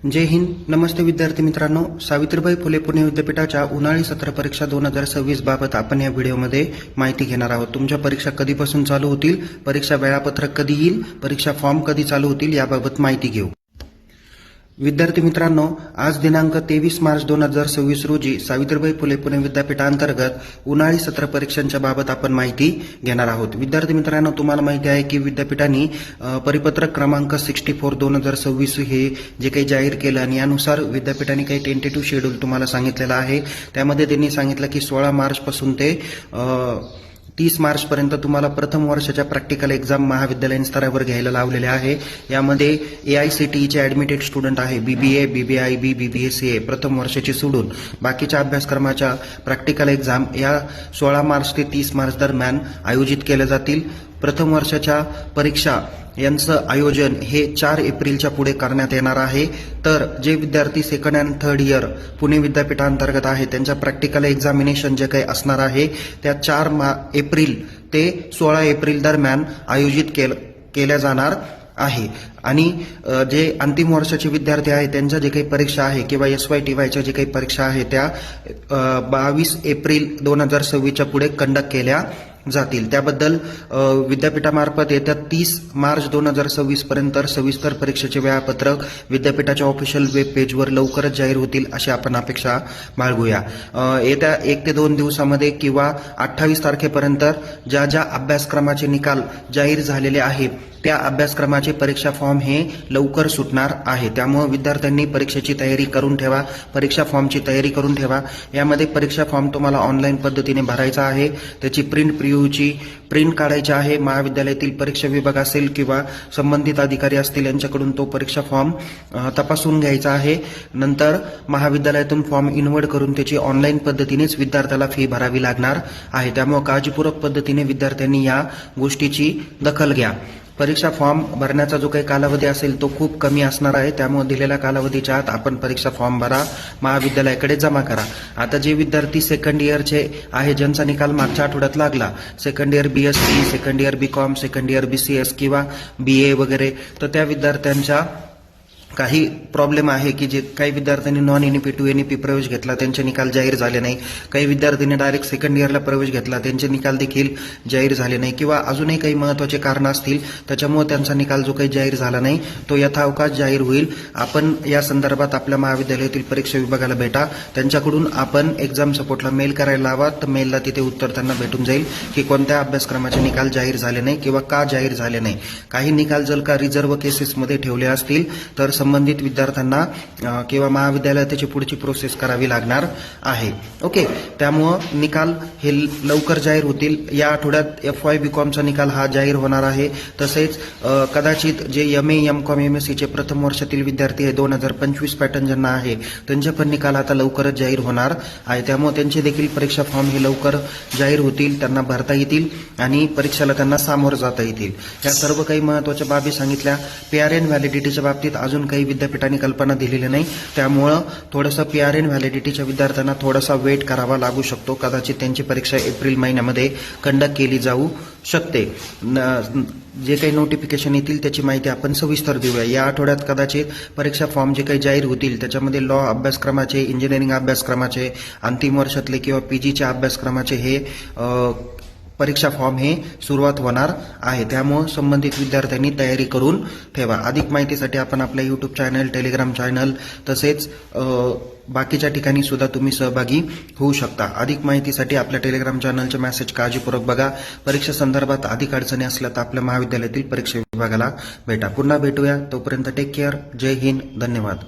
जय हिंद. नमस्ते विद्यार्थी मित्रांनो. सावित्रीबाई फुले पुणे विद्यापीठाच्या उन्हाळी सत्र परीक्षा 2026 बाबत आपण या व्हिडिओमध्ये माहिती घेणार आहोत. तुमच्या परीक्षा कधीपासून चालू होतील, परीक्षा वेळापत्रक कधी येईल, परीक्षा फॉर्म कधी चालू होतील याबाबत माहिती घेऊ. विद्यार्थी मित्रांनो, आज दिनांक 23 मार्च 2026 रोजी सावित्रीबाई फुले पुणे विद्यापीठांतर्गत उन्हाळी सत्र परीक्षांच्या बाबत आपण माहिती घेणार आहोत. विद्यार्थी मित्रांनो, तुम्हाला माहिती आहे की विद्यापीठांनी परिपत्रक क्रमांक 64/2026 हे जे काही जाहीर केलं आणि यानुसार विद्यापीठांनी काही टेंटेटिव्ह शेड्यूल तुम्हाला सांगितलेलं आहे. त्यामध्ये त्यांनी सांगितलं की 16 मार्चपासून ते 30 मार्चपर्यंत तुम्हाला प्रथम वर्षाच्या प्रॅक्टिकल एक्झाम महाविद्यालयीन स्तरावर घ्यायला लावलेले आहे. यामध्ये AICTEचे ॲडमिटेड स्टुडंट आहे BBA, BBIB, BBACA प्रथम वर्षाची सोडून बाकीच्या अभ्यासक्रमाच्या प्रॅक्टिकल एक्झाम या 16 मार्च ते 30 मार्च दरम्यान आयोजित केल्या जातील. प्रथम वर्षाच्या परीक्षा यांचं आयोजन हे 4 एप्रिलच्या पुढे करण्यात येणार आहे. तर जे विद्यार्थी second and third year Pune विद्यापीठांतर्गत आहे त्यांच्या प्रॅक्टिकल एक्झामिनेशन जे काही असणार आहे त्या 4 एप्रिल ते 16 एप्रिल दरम्यान आयोजित केल्या जाणार आहे. आणि जे अंतिम वर्षाचे विद्यार्थी आहेत त्यांच्या जे काही परीक्षा आहे किंवा SYTYच्या जे काही परीक्षा आहे त्या 22 एप्रिल 2026च्या पुढे कंडक्ट केल्या जातील. त्याबद्दल विद्यापीठामार्फत येत्या 30 मार्च 2026 पर्यंत सविस्तर परीक्षेचे वेळापत्रक विद्यापीठाच्या ऑफिशियल वेब पेजवर लवकरच जाहीर होतील अशी आपण अपेक्षा बाळगूया. येत्या 1 ते 2 दिवसामध्ये किंवा 28 तारखेपर्यंत ज्या ज्या अभ्यासक्रमाचे निकाल जाहीर झालेले आहेत त्या अभ्यासक्रमाचे परीक्षा फॉर्म हे लवकर सुटणार आहे. त्यामुळे विद्यार्थ्यांनी परीक्षेची तयारी करून ठेवा, परीक्षा फॉर्मची तयारी करून ठेवा. यामध्ये परीक्षा फॉर्म तुम्हाला ऑनलाईन पद्धतीने भरायचा आहे. त्याची प्रिंटची प्रिंट काढायची आहे. महाविद्यालयातील परीक्षा विभाग असेल किंवा संबंधित अधिकारी असतील यांच्याकडून तो परीक्षा फॉर्म तपासून घ्यायचा आहे. नंतर महाविद्यालयातून फॉर्म इनवर्ड करून त्याची ऑनलाईन पद्धतीनेच विद्यार्थ्याला फी भरावी लागणार आहे. त्यामुळे काळजीपूर्वक पद्धतीने विद्यार्थ्यांनी या गोष्टीची दखल घ्या. परीक्षा फॉर्म भरण्याचा जो काही कालावधी असेल तो खूप कमी असणार आहे. त्यामुळे दिलेल्या कालावधीच्या आत आपण परीक्षा फॉर्म भरा, महाविद्यालयाकडे जमा करा. आता जे विद्यार्थी सेकंड इयरचे आहे ज्यांचा निकाल मागच्या आठवड्यात लागला, second year BSc, second year BCom, second year BCS किंवा BA वगैरे, तर त्या विद्यार्थ्यांच्या काही प्रॉब्लेम आहे की जे काही विद्यार्थ्यांनी नॉन NEP टू NEP प्रवेश घेतला त्यांचे निकाल जाहीर झाले नाही. काही विद्यार्थ्यांनी डायरेक्ट सेकंड इयरला प्रवेश घेतला त्यांचे निकाल देखील जाहीर झाले नाही किंवा अजूनही काही महत्त्वाचे कारणं असतील त्याच्यामुळे त्यांचा निकाल जो काही जाहीर झाला नाही तो यथावकाश जाहीर होईल. आपण या संदर्भात आपल्या महाविद्यालयातील परीक्षा विभागाला भेटा, त्यांच्याकडून आपण एक्झाम सपोर्टला मेल करायला लावा. तर मेलला तिथे उत्तर त्यांना भेटून जाईल की कोणत्या अभ्यासक्रमाचे निकाल जाहीर झाले नाही किंवा का जाहीर झाले नाही. काही निकाल जर का रिझर्व्ह केसेसमध्ये ठेवले असतील तर संबंधित विद्यार्थ्यांना किंवा महाविद्यालयात त्याची पुढची प्रोसेस करावी लागणार आहे. ओके, त्यामुळं निकाल हे लवकर जाहीर होतील. या आठवड्यात FY BComचा निकाल हा जाहीर होणार आहे. तसेच कदाचित जे MA MCom MSCचे प्रथम वर्षातील विद्यार्थी आहे 2025 पॅटर्न ज्यांना आहे त्यांचे पण निकाल आता लवकरच जाहीर होणार आहे. त्यामुळे त्यांचे देखील परीक्षा फॉर्म हे लवकर जाहीर होतील, त्यांना भरता येतील आणि परीक्षेला त्यांना सामोरं जाता येतील. या सर्व काही महत्त्वाच्या बाबी सांगितल्या. PRN व्हॅलिडिटीच्या बाबतीत अजून काही विद्यापीठांनी कल्पना दिलेली नाही. त्यामुळं थोडंसं PRN व्हॅलिडिटीच्या विद्यार्थ्यांना थोडासा वेट करावा लागू शकतो. कदाचित त्यांची परीक्षा एप्रिल महिन्यामध्ये कंडक्ट केली जाऊ शकते. जे काही नोटिफिकेशन येतील त्याची माहिती आपण सविस्तर देऊया. या आठवड्यात कदाचित परीक्षा फॉर्म जे काही जाहीर होतील त्याच्यामध्ये लॉ अभ्यासक्रमाचे, इंजिनिअरिंग अभ्यासक्रमाचे, अंतिम वर्षातले किंवा PGच्या अभ्यासक्रमाचे हे परीक्षा फॉर्म हे सुरुवात होणार आहे. त्यामुळे संबंधित विद्यार्थ्यांनी तयारी करून ठेवा. अधिक माहितीसाठी आपण आपल्या YouTube चॅनल, टेलिग्राम चॅनल तसेच बाकीच्या ठिकाणी सुद्धा तुम्ही सहभागी होऊ शकता. अधिक माहितीसाठी आपल्या टेलिग्राम चॅनलचे मेसेज काळजीपूर्वक बघा. परीक्षा संदर्भात अधिक अडचणी असल्या तर आपल्या महाविद्यालयातील परीक्षा विभागाला भेटा. पुन्हा भेटूया. तोपर्यंत टेक केअर. जय हिंद. धन्यवाद.